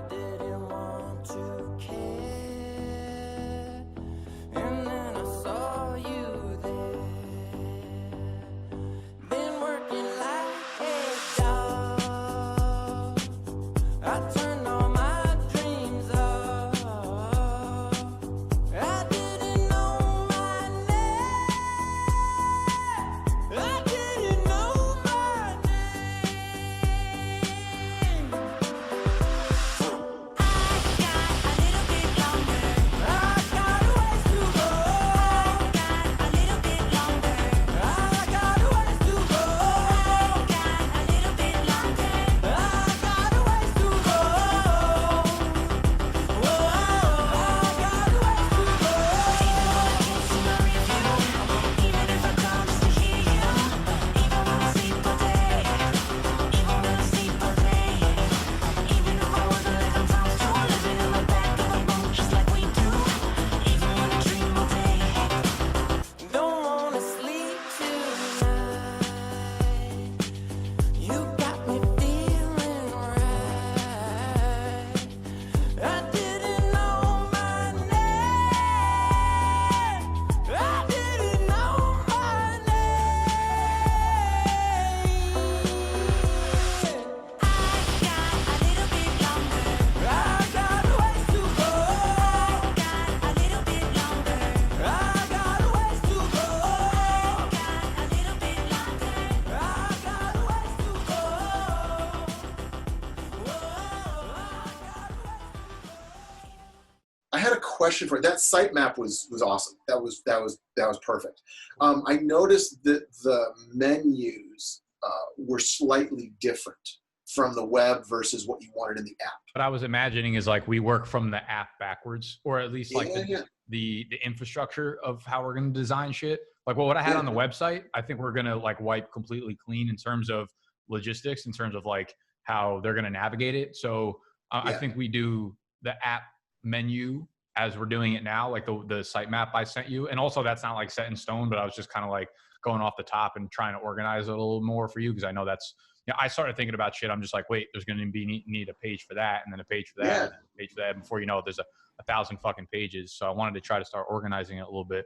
I didn't want to care. And then I saw you there. Been working like a dog. I turned all my dreams off. I didn't know my name. I didn't know my name. I got a ways to go. I got a ways to go. I got a ways to go. Whoa, I got a ways to go. Even if I come just to hear you, even when I sleep all day, even when I sleep all day, even if I wonder like I'm times two, living in the back of a boat just like we do, even when I dream all day. Don't wanna sleep tonight. You got me feeling right. I didn't know my name. I didn't know my name. I got a little bit longer. I got a ways to go. Got a little bit longer. I got a ways to go. Got a little bit longer. I got a ways to go. Whoa, I had a question for that sitemap was awesome. That was perfect. I noticed that the menus were slightly different from the web versus what you wanted in the app. What I was imagining is like we work from the app backwards, or at least like Yeah. the infrastructure of how we're going to design shit. Like what I had on the website, I think we're going to like wipe completely clean in terms of logistics, in terms of like how they're going to navigate it. So I Yeah. think we do the app menu as we're doing it now, like the sitemap I sent you. And also that's not like set in stone, but I was just kind of like going off the top and trying to organize it a little more for you. Cause I know that's, I started thinking about shit. I'm just like, wait, there's going to be need a page for that. And then a page for that, Yeah. and then a page for that. Before you know it, there's a 1,000 fucking pages. So I wanted to try to start organizing it a little bit.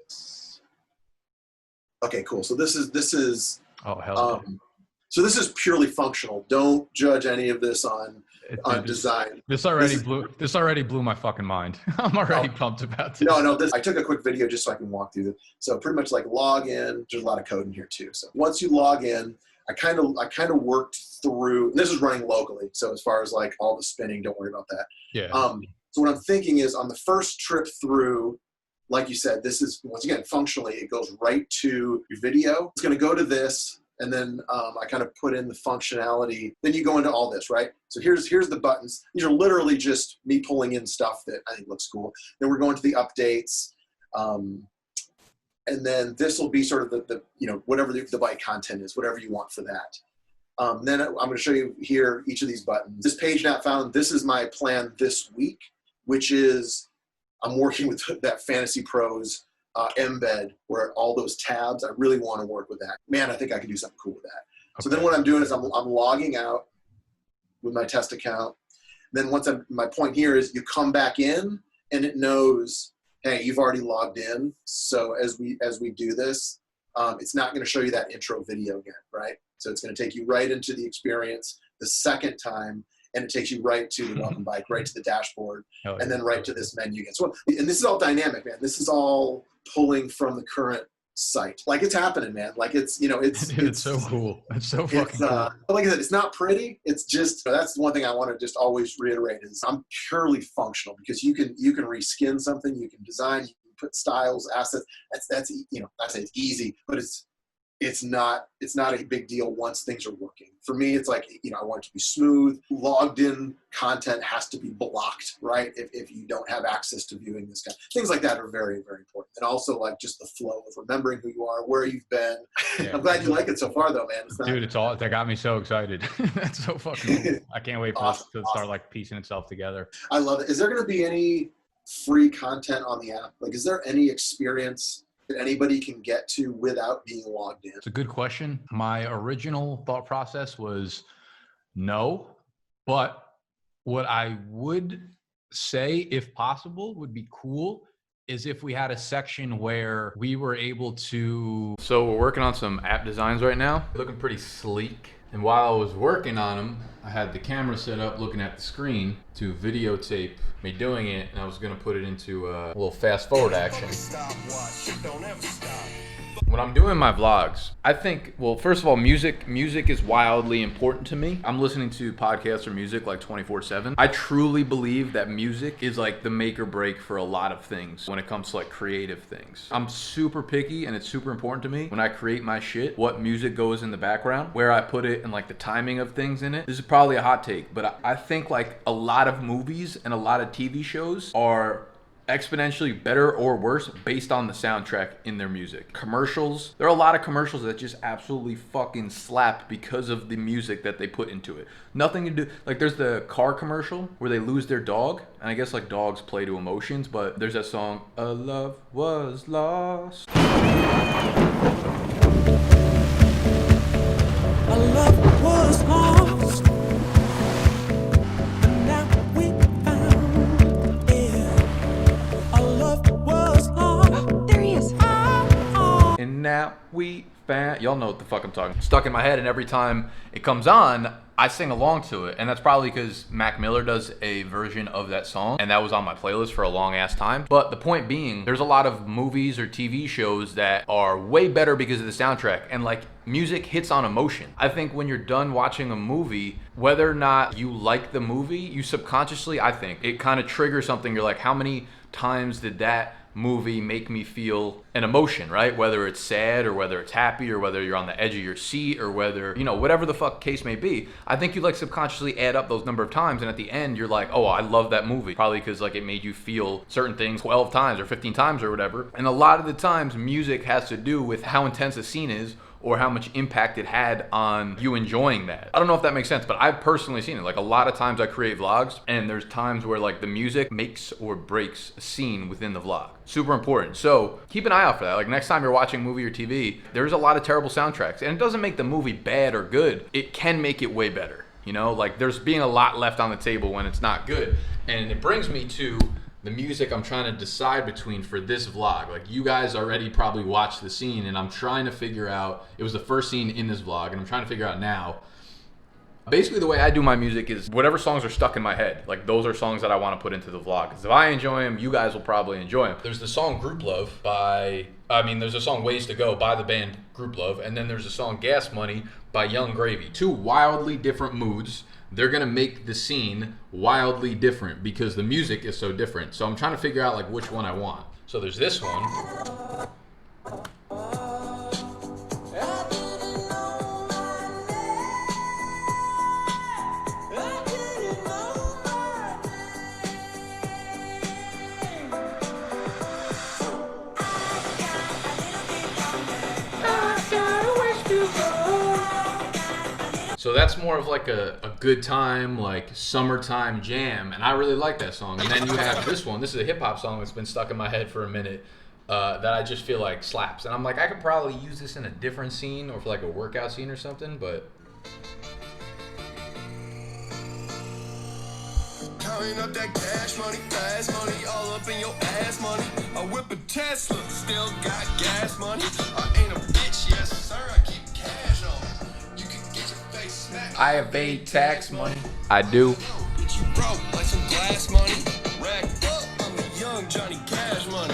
Okay, cool. So this is Oh, hell yeah. so this is purely functional. Don't judge any of this on Dude, design. This already blew my fucking mind. I'm already pumped about this. No, I took a quick video just so I can walk through it. So pretty much like log in. There's a lot of code in here too. So once you log in, I kind of worked through. And this is running locally, so as far as like all the spinning, don't worry about that. Yeah. So what I'm thinking is on the first trip through, like you said, this is once again functionally it goes right to your video. It's going to go to this. And then I kind of put in the functionality. Then you go into all this, right? So here's the buttons. These are literally just me pulling in stuff that I think looks cool. Then we're going to the updates. And then this will be sort of the whatever the byte content is, whatever you want for that. Then I'm going to show you here each of these buttons. This page not found, this is my plan this week, which is I'm working with that Fantasy Pros embed where all those tabs, I really want to work with that. Man, I think I can do something cool with that. Okay. So then what I'm doing is I'm logging out with my test account. Then my point here is you come back in and it knows, hey, you've already logged in. So as we do this, it's not going to show you that intro video again, right? So it's going to take you right into the experience the second time, and it takes you right to the welcome bike, right to the dashboard, and then right to this menu again. So, and this is all dynamic, man. This is all pulling from the current site. Like it's happening, man. Like it's it's so cool. It's so fucking cool. Like I said, it's not pretty. It's just, that's the one thing I want to just always reiterate is I'm purely functional because you can reskin something, you can design, you can put styles, assets. That's I say it's easy, but it's not a big deal once things are working. For me, it's like, I want it to be smooth. Logged in content has to be blocked, right? If you don't have access to viewing this kind. Things like that are very, very important. And also like just the flow of remembering who you are, where you've been. Yeah. I'm glad you like it so far though, man. Dude, that got me so excited. That's so fucking cool. I can't wait for Awesome. it to start like piecing itself together. I love it. Is there going to be any free content on the app? Like, is there any experience that anybody can get to without being logged in? It's a good question. My original thought process was no, but What I would say, if possible, would be cool is if we had a section where we were able to. So we're working on some app designs right now, looking pretty sleek. And while I was working on them, I had the camera set up looking at the screen to videotape me doing it, and I was gonna put it into a little fast forward action. When I'm doing my vlogs, I think, well, first of all, music is wildly important to me. I'm listening to podcasts or music like 24/7. I truly believe that music is like the make or break for a lot of things when it comes to like creative things. I'm super picky, and it's super important to me when I create my shit, what music goes in the background, where I put it, and like the timing of things in it. This is probably a hot take, but I think like a lot of movies and a lot of TV shows are exponentially better or worse based on the soundtrack in their music. Commercials, there are a lot of commercials that just absolutely fucking slap because of the music that they put into it. Nothing to do, like there's the car commercial where they lose their dog, and I guess like dogs play to emotions, but there's that song, "A Love Was Lost." A love was lost, and now we found it. A love was lost. There he is. And now we found, y'all know what the fuck I'm talking. Stuck in my head, and every time it comes on, I sing along to it. And that's probably because Mac Miller does a version of that song, and that was on my playlist for a long ass time. But the point being, there's a lot of movies or TV shows that are way better because of the soundtrack, and like music hits on emotion. I think when you're done watching a movie, whether or not you like the movie, you subconsciously, I think it kind of triggers something. You're like, how many times did that movie make me feel an emotion, right? Whether it's sad or whether it's happy or whether you're on the edge of your seat or whether, you know, whatever the fuck case may be. I think you like subconsciously add up those number of times, and at the end you're like, oh, I love that movie. Probably because like it made you feel certain things 12 times or 15 times or whatever. And a lot of the times music has to do with how intense a scene is or how much impact it had on you enjoying that. I don't know if that makes sense, but I've personally seen it. Like a lot of times I create vlogs, and there's times where like the music makes or breaks a scene within the vlog. Super important. So keep an eye out for that. Like next time you're watching a movie or TV, there's a lot of terrible soundtracks, and it doesn't make the movie bad or good. It can make it way better. You know, like there's being a lot left on the table when it's not good. And it brings me to the music I'm trying to decide between for this vlog. Like you guys already probably watched the scene, and I'm trying to figure out, it was the first scene in this vlog, and I'm trying to figure out now. Basically the way I do my music is whatever songs are stuck in my head, like those are songs that I want to put into the vlog. Because if I enjoy them, you guys will probably enjoy them. There's the song Group Love there's a song Ways to Go by the band Group Love, and then there's a song Gas Money by Young Gravy. Two wildly different moods. They're gonna make the scene wildly different because the music is so different. So I'm trying to figure out like which one I want. So there's this one. So that's more of like a good time, like summertime jam, and I really like that song. And then you have this one. This is a hip hop song that's been stuck in my head for a minute that I just feel like slaps. And I'm like, I could probably use this in a different scene or for like a workout scene or something, but. Counting up that cash money, fast money, all up in your ass money. I whip a Tesla, still got gas money. I ain't a bitch, yes sir, I keep cash on. You can get your face smacked. I evade tax money. I do. Bitch, you broke like some glass money. Racked up, I'm a young Johnny Cash money.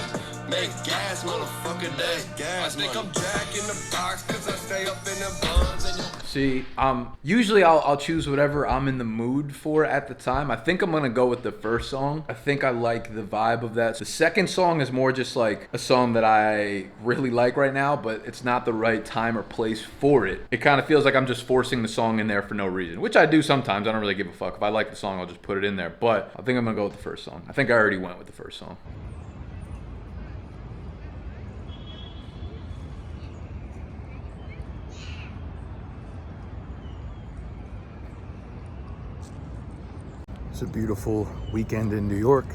Make gas, motherfucker, that's gas money. I think I'm jacking the box, cause I stay up in the buns and See, usually I'll choose whatever I'm in the mood for at the time. I think I'm gonna go with the first song. I think I like the vibe of that. The second song is more just like a song that I really like right now, but it's not the right time or place for it. It kind of feels like I'm just forcing the song in there for no reason, which I do sometimes. I don't really give a fuck. If I like the song, I'll just put it in there. But I think I'm gonna go with the first song. I think I already went with the first song. It's a beautiful weekend in New York,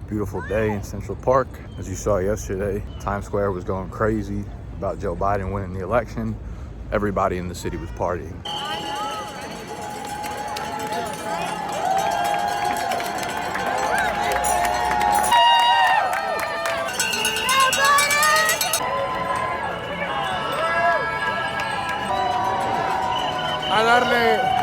beautiful day in Central Park. As you saw yesterday, Times Square was going crazy about Joe Biden winning the election. Everybody in the city was partying. a darle.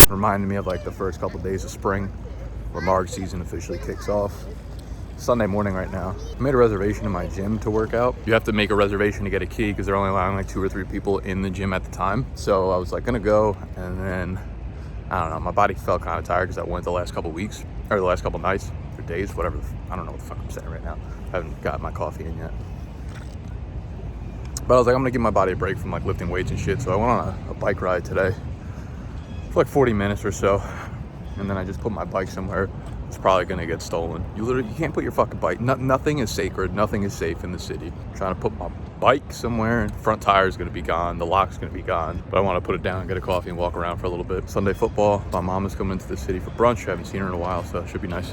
Reminded me of like the first couple days of spring where Marg season officially kicks off. Sunday morning right now. I made a reservation in my gym to work out. You have to make a reservation to get a key because they're only allowing like 2 or 3 people in the gym at the time. So I was like gonna go, and then I don't know, my body felt kind of tired because I went the last couple weeks or the last couple nights or days, whatever. I don't know what the fuck I'm saying right now. I haven't got my coffee in yet. But I was like, I'm gonna give my body a break from like lifting weights and shit. So I went on a bike ride today for like 40 minutes or so. And then I just put my bike somewhere. It's probably gonna get stolen. You can't put your fucking bike, nothing is sacred, nothing is safe in the city. I'm trying to put my bike somewhere, front tire is gonna be gone, the lock's gonna be gone. But I wanna put it down, get a coffee and walk around for a little bit. Sunday football, my mom is coming into the city for brunch. I haven't seen her in a while, so it should be nice.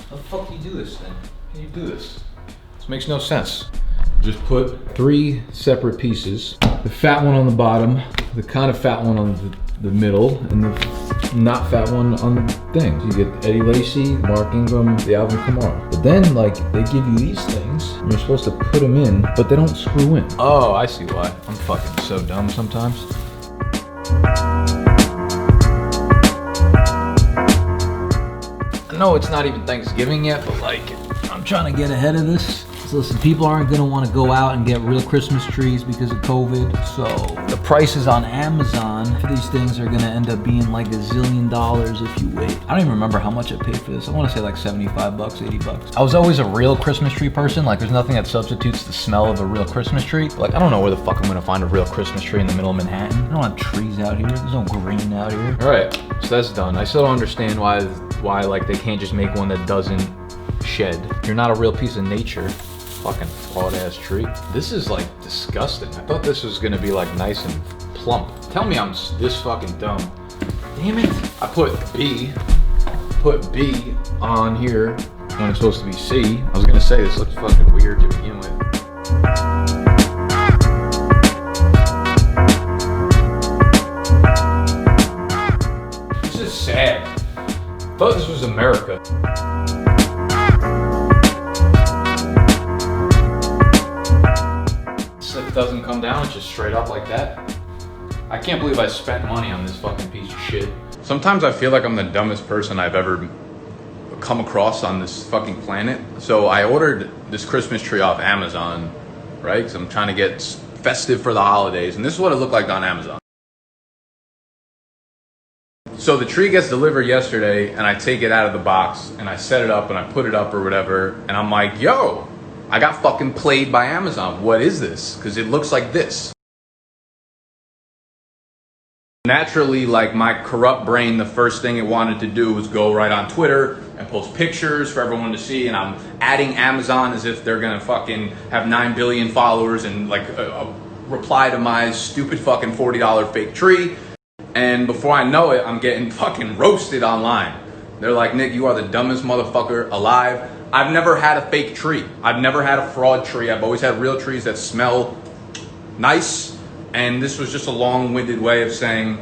How the fuck do you do this thing? How do you do this? This makes no sense. Just put 3 separate pieces. The fat one on the bottom, the kind of fat one on the middle, and the not fat one on the thing. You get Eddie Lacy, Mark Ingram, the Alvin Kamara. But then, like, they give you these things, and you're supposed to put them in, but they don't screw in. Oh, I see why. I'm fucking so dumb sometimes. No, it's not even Thanksgiving yet, but like, I'm trying to get ahead of this. So listen, people aren't gonna want to go out and get real Christmas trees because of COVID. So the prices on Amazon for these things are gonna end up being like $1 zillion if you wait. I don't even remember how much I paid for this. I want to say like 75 bucks, 80 bucks. I was always a real Christmas tree person. Like, there's nothing that substitutes the smell of a real Christmas tree. Like, I don't know where the fuck I'm gonna find a real Christmas tree in the middle of Manhattan. I don't have trees out here. There's no green out here. All right, so that's done. I still don't understand why like they can't just make one that doesn't shed. You're not a real piece of nature. Fucking flawed ass tree. This is like disgusting. I thought this was gonna be like nice and plump. Tell me I'm this fucking dumb. Damn it. I put B on here when it's supposed to be C. I was gonna say this looks fucking weird to begin with. This is sad. I thought this was America. It doesn't come down, it's just straight up like that. I can't believe I spent money on this fucking piece of shit. Sometimes I feel like I'm the dumbest person I've ever come across on this fucking planet. So I ordered this Christmas tree off Amazon, right? Because I'm trying to get festive for the holidays, and this is what it looked like on Amazon. So the tree gets delivered yesterday, and I take it out of the box, and I set it up, and I put it up or whatever, and I'm like, yo, I got fucking played by Amazon. What is this? Because it looks like this. Naturally, like my corrupt brain, the first thing it wanted to do was go right on Twitter and post pictures for everyone to see, and I'm adding Amazon as if they're gonna fucking have 9 billion followers and like reply to my stupid fucking $40 fake tree. And before I know it, I'm getting fucking roasted online. They're like, Nick, you are the dumbest motherfucker alive. I've never had a fake tree. I've never had a fraud tree. I've always had real trees that smell nice. And this was just a long-winded way of saying,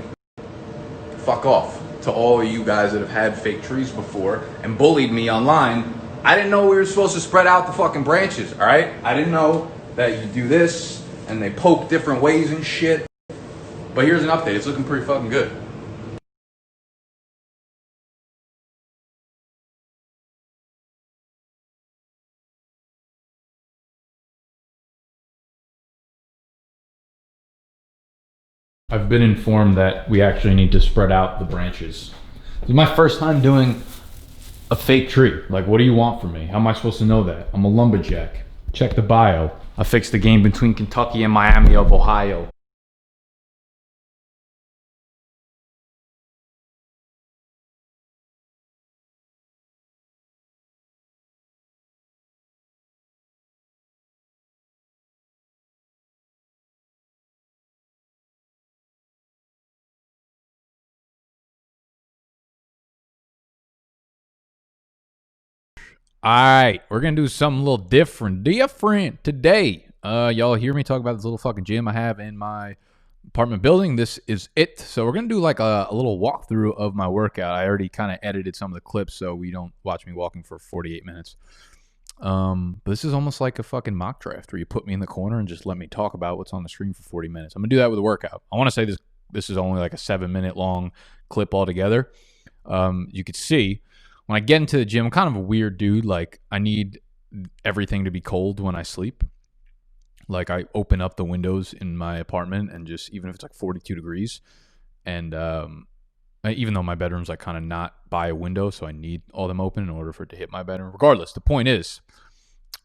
fuck off to all of you guys that have had fake trees before and bullied me online. I didn't know we were supposed to spread out the fucking branches, all right? I didn't know that you do this and they poke different ways and shit. But here's an update. It's looking pretty fucking good. I've been informed that we actually need to spread out the branches. This is my first time doing a fake tree. Like, what do you want from me? How am I supposed to know that? I'm a lumberjack. Check the bio. I fixed the game between Kentucky and Miami of Ohio. All right, we're gonna do something a little different today. Y'all hear me talk about this little fucking gym I have in my apartment building. This is it. So we're gonna do like a little walkthrough of my workout. I already kind of edited some of the clips so we don't watch me walking for 48 minutes. But this is almost like a fucking mock draft where you put me in the corner and just let me talk about what's on the screen for 40 minutes. I'm gonna do that with a workout. I want to say this is only like a 7-minute long clip altogether. You could see. When I get into the gym, I'm kind of a weird dude. Like, I need everything to be cold when I sleep. Like, I open up the windows in my apartment and just, even if it's like 42 degrees, and even though my bedroom's like kind of not by a window, so I need all them open in order for it to hit my bedroom. Regardless, the point is,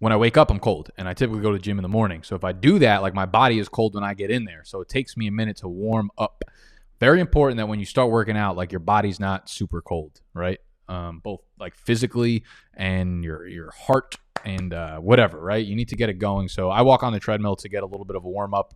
when I wake up, I'm cold, and I typically go to the gym in the morning. So if I do that, like, my body is cold when I get in there. So it takes me a minute to warm up. Very important that when you start working out, like, your body's not super cold, right? Both like physically and your heart and whatever, right? You need to get it going. So I walk on the treadmill to get a little bit of a warm up,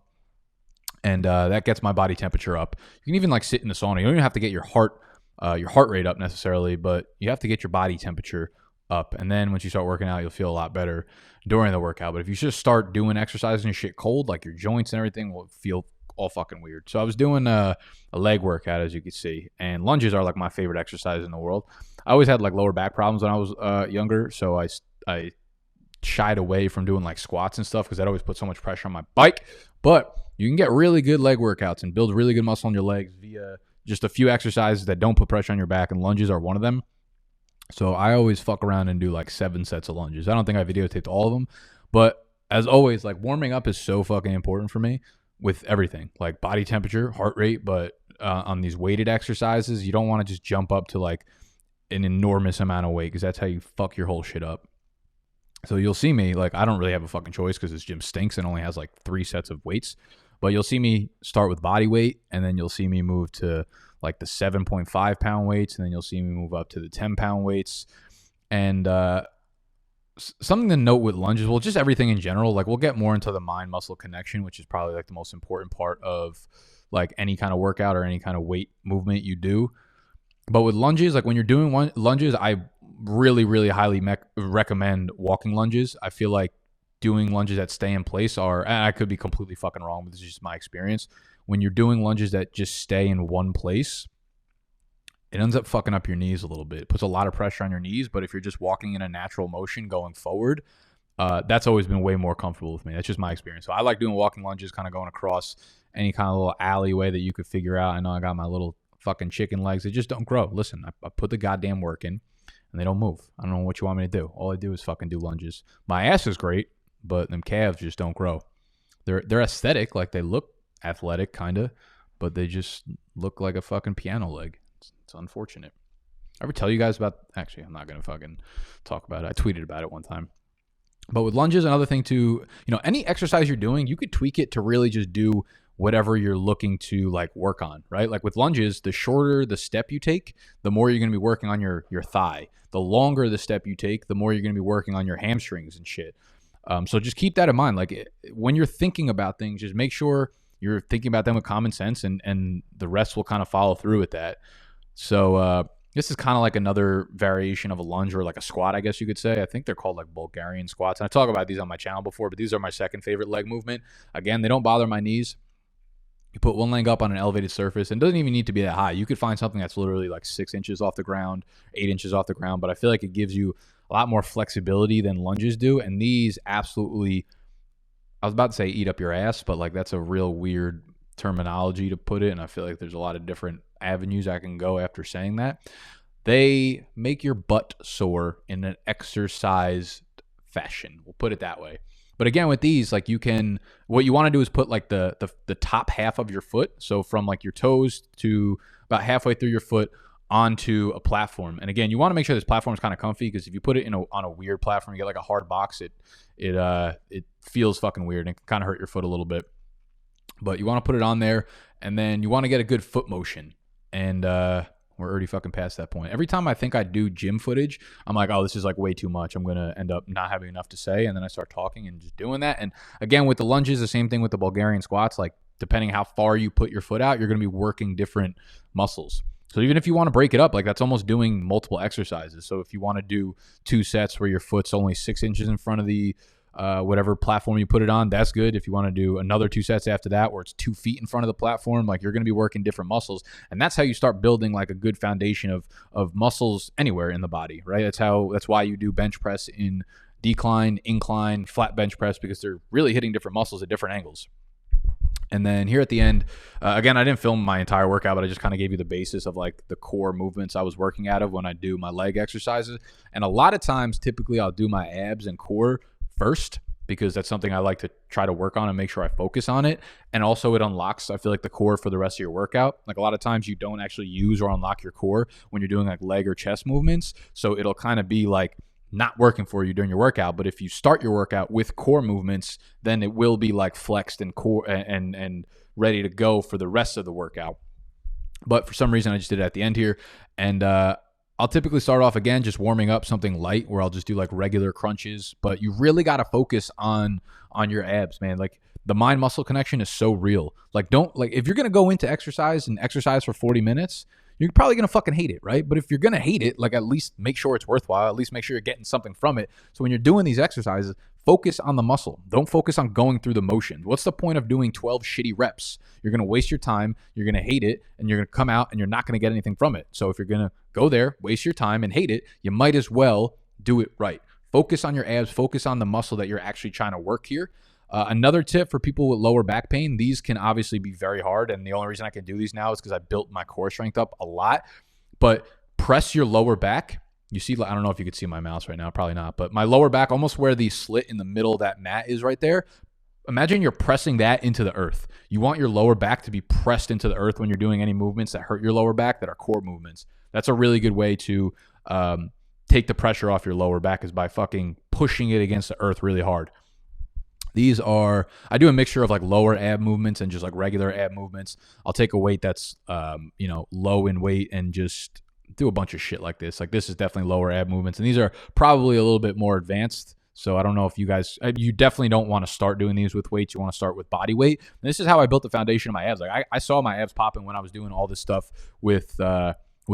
and that gets my body temperature up. You can even like sit in the sauna. You don't even have to get your heart rate up necessarily, but you have to get your body temperature up. And then once you start working out, you'll feel a lot better during the workout. But if you just start doing exercise and shit cold, like your joints and everything will feel all fucking weird. So I was doing a leg workout, as you can see, and lunges are like my favorite exercise in the world. I always had like lower back problems when I was younger, so I shied away from doing like squats and stuff because that always put so much pressure on my bike. But you can get really good leg workouts and build really good muscle on your legs via just a few exercises that don't put pressure on your back, and lunges are one of them. So I always fuck around and do like 7 sets of lunges. I don't think I videotaped all of them, but as always, like, warming up is so fucking important for me with everything, like body temperature, heart rate. But on these weighted exercises, you don't want to just jump up to like an enormous amount of weight because that's how you fuck your whole shit up. So you'll see me, like, I don't really have a fucking choice because this gym stinks and only has like 3 sets of weights. But you'll see me start with body weight, and then you'll see me move to like the 7.5 pound weights, and then you'll see me move up to the 10 pound weights. And something to note with lunges, well, just everything in general, like, we'll get more into the mind muscle connection, which is probably like the most important part of like any kind of workout or any kind of weight movement you do. But with lunges, like when you're doing lunges, I really, really highly recommend walking lunges. I feel like doing lunges that stay in place are, and I could be completely fucking wrong, but this is just my experience. When you're doing lunges that just stay in one place, it ends up fucking up your knees a little bit. It puts a lot of pressure on your knees, but if you're just walking in a natural motion going forward, that's always been way more comfortable with me. That's just my experience. So I like doing walking lunges, kind of going across any kind of little alleyway that you could figure out. I know I got my little fucking chicken legs. They just don't grow. Listen, I put the goddamn work in, and they don't move. I don't know what you want me to do. All I do is fucking do lunges. My ass is great, but them calves just don't grow. They're aesthetic, like they look athletic, kind of, but they just look like a fucking piano leg. It's unfortunate. I ever tell you guys about, actually, I'm not going to fucking talk about it. I tweeted about it one time. But with lunges, another thing too, any exercise you're doing, you could tweak it to really just do whatever you're looking to like work on, right? Like with lunges, the shorter the step you take, the more you're going to be working on your thigh. The longer the step you take, the more you're going to be working on your hamstrings and shit. So just keep that in mind. Like when you're thinking about things, just make sure you're thinking about them with common sense, and the rest will kind of follow through with that. So this is kind of like another variation of a lunge, or like a squat, I guess you could say. I think they're called like Bulgarian squats. And I talk about these on my channel before, but these are my second favorite leg movement. Again, they don't bother my knees. You put one leg up on an elevated surface, and it doesn't even need to be that high. You could find something that's literally like 6 inches off the ground, 8 inches off the ground, but I feel like it gives you a lot more flexibility than lunges do. And these absolutely, I was about to say eat up your ass, but like that's a real weird terminology to put it. And I feel like there's a lot of different avenues I can go after saying that. They make your butt sore in an exercise fashion. We'll put it that way. But again, with these, like what you want to do is put like the top half of your foot. So from like your toes to about halfway through your foot onto a platform. And again, you want to make sure this platform is kind of comfy, because if you put it on a weird platform, you get like a hard box, it feels fucking weird and it can kind of hurt your foot a little bit. But you want to put it on there, and then you want to get a good foot motion. And we're already fucking past that point. Every time I think I do gym footage, I'm like, oh, this is like way too much. I'm going to end up not having enough to say. And then I start talking and just doing that. And again, with the lunges, the same thing with the Bulgarian squats. Like depending how far you put your foot out, you're going to be working different muscles. So even if you want to break it up, like that's almost doing multiple exercises. So if you want to do 2 sets where your foot's only 6 inches in front of the whatever platform you put it on, that's good. If you want to do another 2 sets after that where it's 2 feet in front of the platform, like you're going to be working different muscles. And that's how you start building like a good foundation of muscles anywhere in the body, right? That's why you do bench press in decline, incline, flat bench press, because they're really hitting different muscles at different angles. And then here at the end, again, I didn't film my entire workout, but I just kind of gave you the basis of like the core movements I was working out of when I do my leg exercises. And a lot of times, typically I'll do my abs and core first, because that's something I like to try to work on and make sure I focus on it. And also it unlocks, I feel like, the core for the rest of your workout. Like a lot of times you don't actually use or unlock your core when you're doing like leg or chest movements. So it'll kind of be like not working for you during your workout. But if you start your workout with core movements, then it will be like flexed and core and ready to go for the rest of the workout. But for some reason I just did it at the end here. And I'll typically start off again just warming up something light, where I'll just do like regular crunches. But you really got to focus on your abs, man. Like the mind muscle connection is so real. Like if you're going to go into exercise and exercise for 40 minutes, you're probably going to fucking hate it, right? But if you're going to hate it, like at least make sure it's worthwhile. At least make sure you're getting something from it. So when you're doing these exercises, focus on the muscle. Don't focus on going through the motion. What's the point of doing 12 shitty reps? You're going to waste your time. You're going to hate it, and you're going to come out and you're not going to get anything from it. So if you're going to go there, waste your time and hate it, you might as well do it right. Focus on your abs. Focus on the muscle that you're actually trying to work here. Another tip for people with lower back pain, these can obviously be very hard. And the only reason I can do these now is because I built my core strength up a lot. But press your lower back. You see, I don't know if you could see my mouse right now, probably not. But my lower back, almost where the slit in the middle of that mat is right there. Imagine you're pressing that into the earth. You want your lower back to be pressed into the earth when you're doing any movements that hurt your lower back that are core movements. That's a really good way to take the pressure off your lower back, is by fucking pushing it against the earth really hard. I do a mixture of like lower ab movements and just like regular ab movements. I'll take a weight that's, low in weight and just do a bunch of shit like this. Like this is definitely lower ab movements. And these are probably a little bit more advanced. So I don't know if you definitely don't want to start doing these with weights. You want to start with body weight. And this is how I built the foundation of my abs. Like I saw my abs popping when I was doing all this stuff with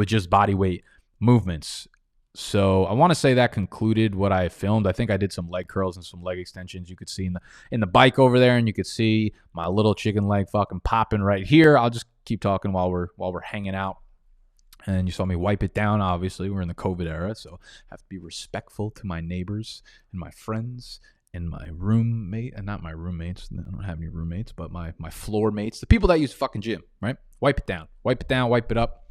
just body weight movements. So I want to say that concluded what I filmed. I think I did some leg curls and some leg extensions. You could see in the bike over there, and you could see my little chicken leg fucking popping right here. I'll just keep talking while we're hanging out. And you saw me wipe it down. Obviously, we're in the COVID era, so I have to be respectful to my neighbors and my friends and my roommate, and not my roommates. I don't have any roommates, but my floor mates, the people that use the fucking gym, right? Wipe it down, wipe it up,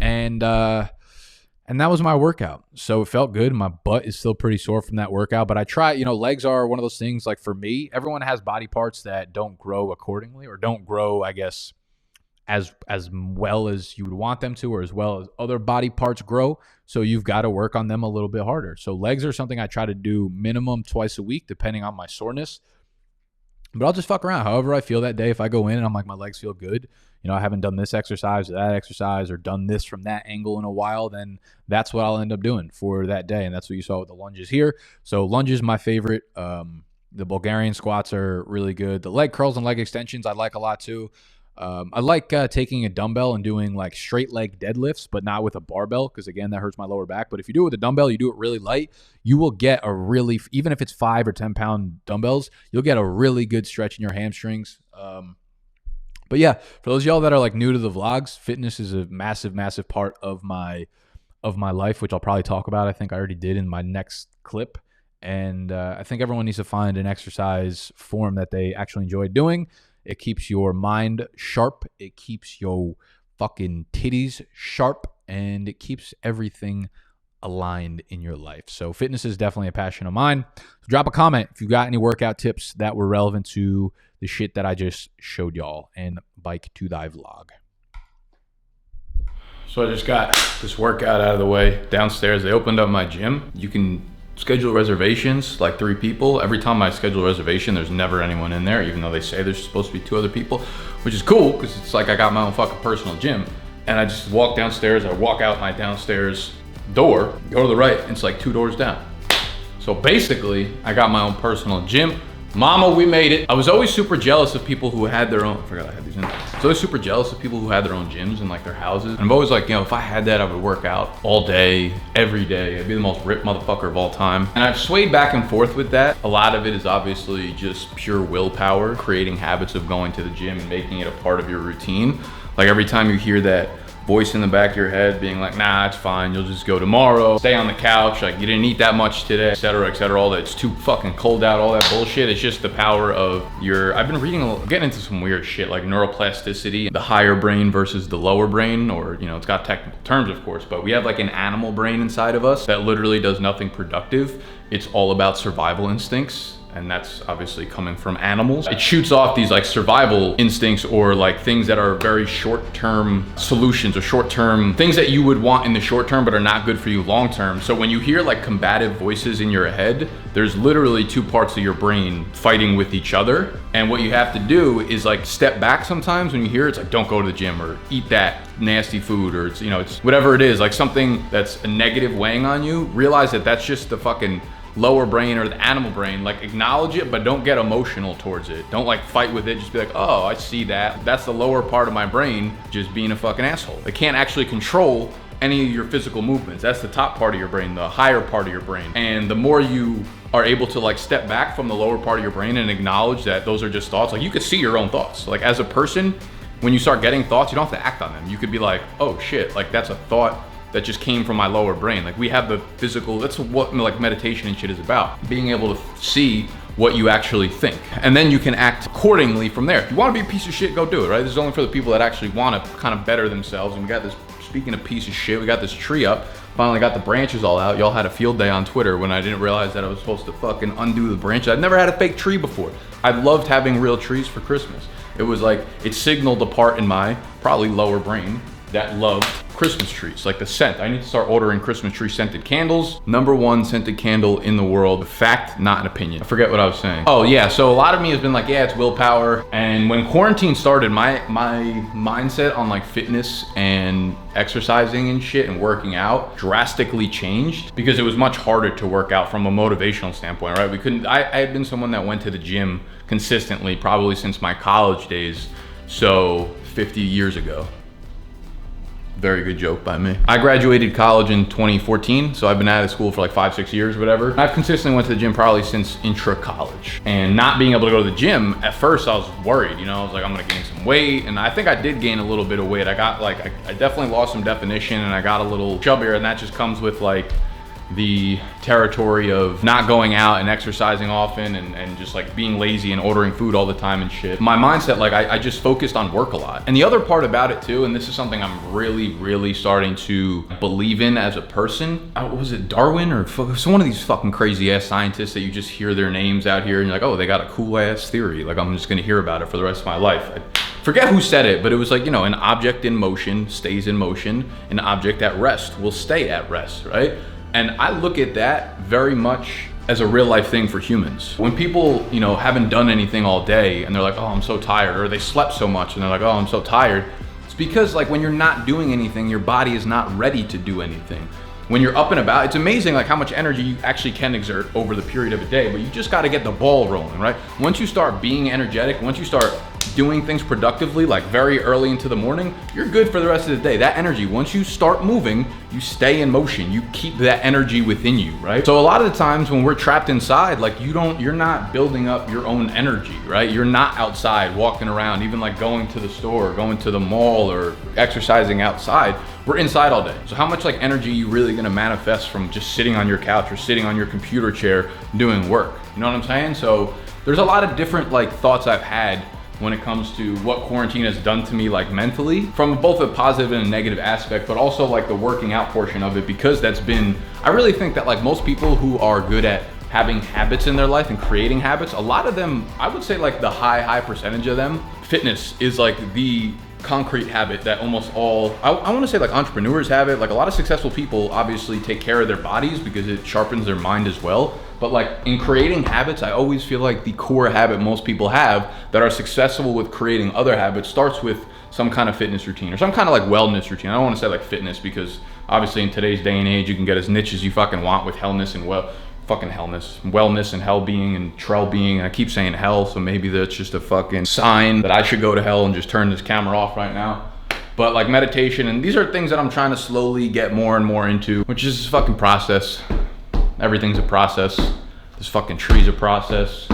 and that was my workout. So it felt good. My butt is still pretty sore from that workout, but I try, legs are one of those things, like for me, everyone has body parts that don't grow accordingly, or don't grow, I guess, as well as you would want them to, or as well as other body parts grow. So you've got to work on them a little bit harder. So legs are something I try to do minimum twice a week, depending on my soreness. But I'll just fuck around however I feel that day. If I go in and I'm like, my legs feel good, you know, I haven't done this exercise or that exercise or done this from that angle in a while, then that's what I'll end up doing for that day. And that's what you saw with the lunges here. So lunges, my favorite. The Bulgarian squats are really good. The leg curls and leg extensions I like a lot too. I like taking a dumbbell and doing like straight leg deadlifts, but not with a barbell, because again, that hurts my lower back. But if you do it with a dumbbell, you do it really light, you will get a really, even if it's 5 or 10 pound dumbbells, you'll get a really good stretch in your hamstrings. But yeah, for those of y'all that are like new to the vlogs, fitness is a massive, massive part of my life, which I'll probably talk about. I think I already did in my next clip. And I think everyone needs to find an exercise form that they actually enjoy doing. It keeps your mind sharp. It keeps your fucking titties sharp. And it keeps everything aligned in your life. So fitness is definitely a passion of mine. So drop a comment if you got any workout tips that were relevant to the shit that I just showed y'all. And bike to thy vlog. So I just got this workout out of the way downstairs. They opened up my gym. You can schedule reservations, like 3 people. Every time I schedule a reservation, there's never anyone in there, even though they say there's supposed to be 2 other people, which is cool because it's like I got my own fucking personal gym. And I just walk downstairs, I walk out my downstairs door, go to the right, and it's like 2 doors down. So basically, I got my own personal gym. Mama, we made it. I was always super jealous of people who had their own, I forgot I had these in. I was always super jealous of people who had their own gyms in like their houses. And I'm always like, you know, if I had that, I would work out all day, every day. I'd be the most ripped motherfucker of all time. And I've swayed back and forth with that. A lot of it is obviously just pure willpower, creating habits of going to the gym and making it a part of your routine. Like every time you hear that voice in the back of your head being like, nah, it's fine, you'll just go tomorrow, stay on the couch, like you didn't eat that much today, etc., etc., all that, it's too fucking cold out, all that bullshit. It's just the power of I've been reading, getting into some weird shit like neuroplasticity, the higher brain versus the lower brain, or, you know, it's got technical terms, of course, but we have like an animal brain inside of us that literally does nothing productive. It's all about survival instincts. And that's obviously coming from animals. It shoots off these like survival instincts, or like things that are very short-term solutions, or short-term things that you would want in the short term but are not good for you long term. So when you hear like combative voices in your head, there's literally 2 parts of your brain fighting with each other. And what you have to do is like step back sometimes when you hear it's like, don't go to the gym, or eat that nasty food, or it's, you know, it's whatever it is, like something that's a negative weighing on you. Realize that that's just the fucking lower brain or the animal brain. Like acknowledge it, but don't get emotional towards it. Don't like fight with it. Just be like, oh, I see that. That's the lower part of my brain just being a fucking asshole. It can't actually control any of your physical movements. That's the top part of your brain, the higher part of your brain. And the more you are able to like step back from the lower part of your brain and acknowledge that those are just thoughts, like you could see your own thoughts. Like as a person, when you start getting thoughts, you don't have to act on them. You could be like, oh shit, like that's a thought that just came from my lower brain. Like we have the physical, that's what like meditation and shit is about. Being able to see what you actually think. And then you can act accordingly from there. If you want to be a piece of shit, go do it, right? This is only for the people that actually want to kind of better themselves. And we got this, speaking of piece of shit, we got this tree up. Finally got the branches all out. Y'all had a field day on Twitter when I didn't realize that I was supposed to fucking undo the branches. I'd never had a fake tree before. I loved having real trees for Christmas. It was like, it signaled a part in my probably lower brain that loved Christmas trees, like the scent. I need to start ordering Christmas tree scented candles. #1 scented candle in the world. Fact, not an opinion. I forget what I was saying. Oh yeah, so a lot of me has been like, yeah, it's willpower. And when quarantine started, my mindset on like fitness and exercising and shit and working out drastically changed, because it was much harder to work out from a motivational standpoint, right? We couldn't, I had been someone that went to the gym consistently probably since my college days. So 50 years ago. Very good joke by me. I graduated college in 2014, so I've been out of school for like 5-6 years, whatever. I've consistently went to the gym probably since intra-college. And not being able to go to the gym, at first I was worried, you know, I was like, I'm gonna gain some weight. And I think I did gain a little bit of weight. I got like, I definitely lost some definition, and I got a little chubbier, and that just comes with like the territory of not going out and exercising often, and just like being lazy and ordering food all the time and shit. My mindset, like I just focused on work a lot. And the other part about it too, and this is something I'm really starting to believe in as a person. Was it Darwin or some one of these fucking crazy ass scientists that you just hear their names out here and you're like, oh, they got a cool ass theory. Like I'm just gonna hear about it for the rest of my life. forget who said it, but it was like, you know, an object in motion stays in motion, an object at rest will stay at rest, right? And I look at that very much as a real life thing for humans. When people, you know, haven't done anything all day and they're like, oh, I'm so tired, or they slept so much and they're like, oh, I'm so tired. It's because like when you're not doing anything, your body is not ready to do anything. When you're up and about, it's amazing like how much energy you actually can exert over the period of a day, but you just got to get the ball rolling, right? Once you start being energetic, once you start doing things productively, like very early into the morning, you're good for the rest of the day. That energy, once you start moving, you stay in motion. You keep that energy within you, right? So a lot of the times when we're trapped inside, like you're not building up your own energy, right? You're not outside walking around, even like going to the store, going to the mall, or exercising outside. We're inside all day. So how much like energy are you really gonna manifest from just sitting on your couch or sitting on your computer chair doing work? You know what I'm saying? So there's a lot of different like thoughts I've had when it comes to what quarantine has done to me like mentally, from both a positive and a negative aspect, but also like the working out portion of it, because that's been, I really think that like most people who are good at having habits in their life and creating habits, a lot of them, I would say like the high percentage of them, fitness is like the concrete habit that almost all, I want to say like entrepreneurs have it. Like a lot of successful people obviously take care of their bodies because it sharpens their mind as well. But like in creating habits, I always feel like the core habit most people have that are successful with creating other habits starts with some kind of fitness routine or some kind of like wellness routine. I don't want to say like fitness because obviously in today's day and age, you can get as niche as you fucking want with wellness and hell being and trell being. And I keep saying hell, so maybe that's just a fucking sign that I should go to hell and just turn this camera off right now. But like meditation, and these are things that I'm trying to slowly get more and more into, which is this fucking process. Everything's a process. This fucking tree's a process.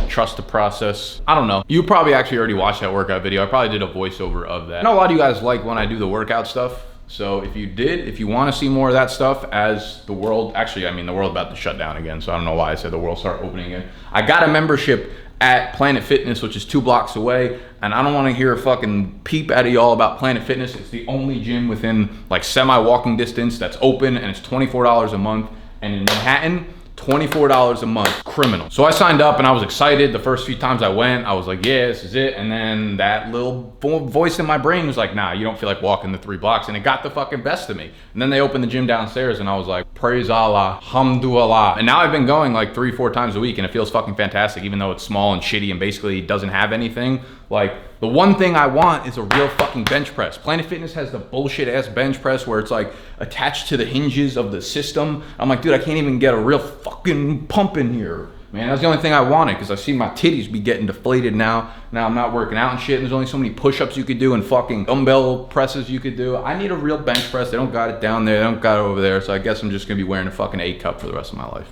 Trust the process. I don't know. You probably actually already watched that workout video. I probably did a voiceover of that. I know a lot of you guys like when I do the workout stuff. So if you want to see more of that stuff as the world, actually, I mean, the world about to shut down again. So I don't know why I said the world start opening again. I got a membership at Planet Fitness, which is 2 blocks away. And I don't want to hear a fucking peep out of y'all about Planet Fitness. It's the only gym within like semi-walking distance that's open, and it's $24 a month. And in Manhattan, $24 a month, criminal. So I signed up and I was excited. The first few times I went, I was like, yeah, this is it. And then that little voice in my brain was like, nah, you don't feel like walking the 3 blocks. And it got the fucking best of me. And then they opened the gym downstairs and I was like, praise Allah, hamdulillah. And now I've been going like 3-4 times a week and it feels fucking fantastic, even though it's small and shitty and basically doesn't have anything. Like, the one thing I want is a real fucking bench press. Planet Fitness has the bullshit ass bench press where it's like attached to the hinges of the system. I'm like, dude, I can't even get a real fucking pump in here. Man, that's the only thing I wanted because I've seen my titties be getting deflated now. Now I'm not working out and shit, and there's only so many push-ups you could do and fucking dumbbell presses you could do. I need a real bench press. They don't got it down there. They don't got it over there. So I guess I'm just gonna be wearing a fucking A cup for the rest of my life.